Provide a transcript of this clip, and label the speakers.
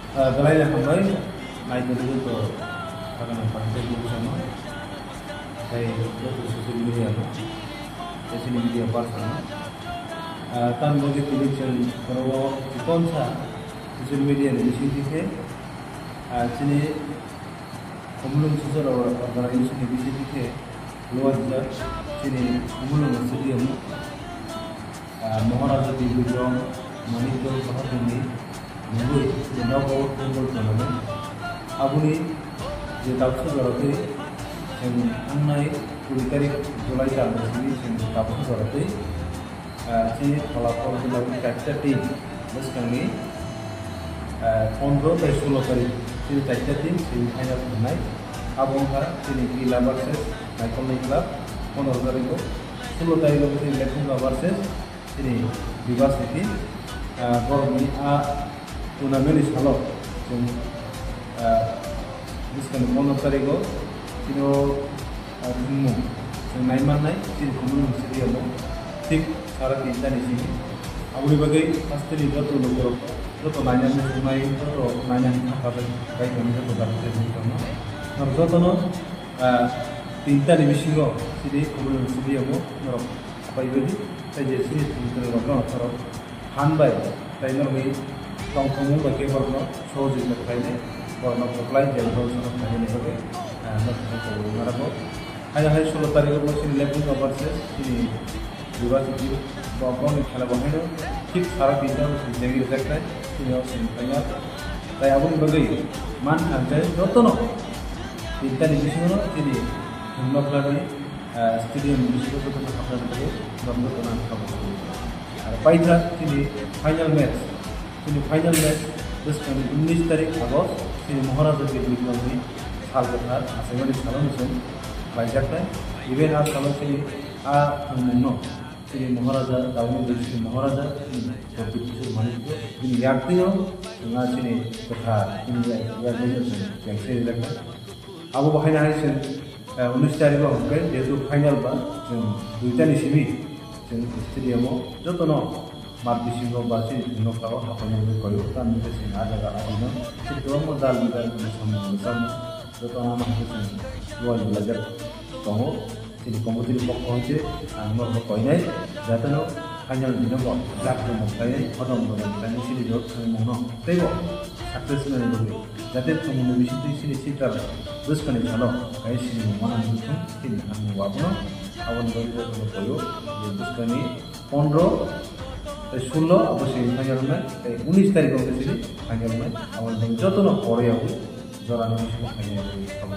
Speaker 1: Galai hambai naik dulu to karena pantai dulu sama saya itu social media social media person tan bagi television kalau ikon sa social media ni sini ke sini kumulung susah organisasi ni sini ke luar jar sini kumulung sini amu Maharaja di Bujang Manikyo Bahaduni Mungkin jenau kau kumpul tournament. Abu ni jetapsu berarti yang anai 20 tarik Julai tahun ini yang jetapsu berarti si pelapor dilakukan kaca tim. Terus kami 15 dari 16 tarik si kaca tim semifinal naik. Abu angka sini Gila versus Michael Club 15 tarik itu 16 tarik itu si Lekunga versus sini Bebas ini. Gormi tournament is halal. Diskan 15 tarik itu sino rummu. Naiman naik sini kumulung sini amu tik sarat kita di sini. Abu dibagai pasti lihat tu lokor. Itu nanya mengenai itu nanya apa baik kami itu dapat itu. Namun tu tinta di sini sini kumulung sini amu norok apa itu di saya sini tinta norok norok hanbai. Saya norok tongkongmu bagi warna show juga kayaknya warna supply jadi kalau sudah kayaknya bagi nanti kalau ngarap hanya 16 tarik itu sini level versus sini juga sih bawa ni kalau bahaya kit sarak kita jadi sektor sini sini banyak saya pun bagi man ada jotono kita di sini sini jumlah lagi stadium di situ tu kita akan bagi bangga dengan kamu ada paida sini final match sini final match terus kami 19 tarik Agustus sini Maharaja di Bujang ni साल के बाद आसेमनी सालों में सुन बाइजाक में event आज सालों से हमनो श्री महाराजा दावनी देश श्री महाराजा प्रति किशोर मानिक को इन यात्रियों ना श्री कथा इन यात्रियों से जैसे लगता अब वो बाहर आए से 19 तारीख को होंगे जेतु फाइनल बा जों दुईटा निसिमी जों स्टेडियमो जो तो नो मार बिसिंगो बासी नो खाओ हापने कयो तान में से आ जागा आदिनो श्री दोमो दाल मिदाल Joto nama kita luar belajar kamu jadi komputer pokok je, nomor pokok ini jatuh hanya di nomor jatuh mungkin orang orang sini jauh kami mau tebo sukses mana dulu jatuh kamu lebih sini sitar terus kami kalau kayak sini mana mungkin sini kami wabno awan baru koyo terus kami 15 16 apa sih hanya rumah 19 tarik ke sini hanya rumah awan baru jatuh no Korea Zoran ini semua hanya kamu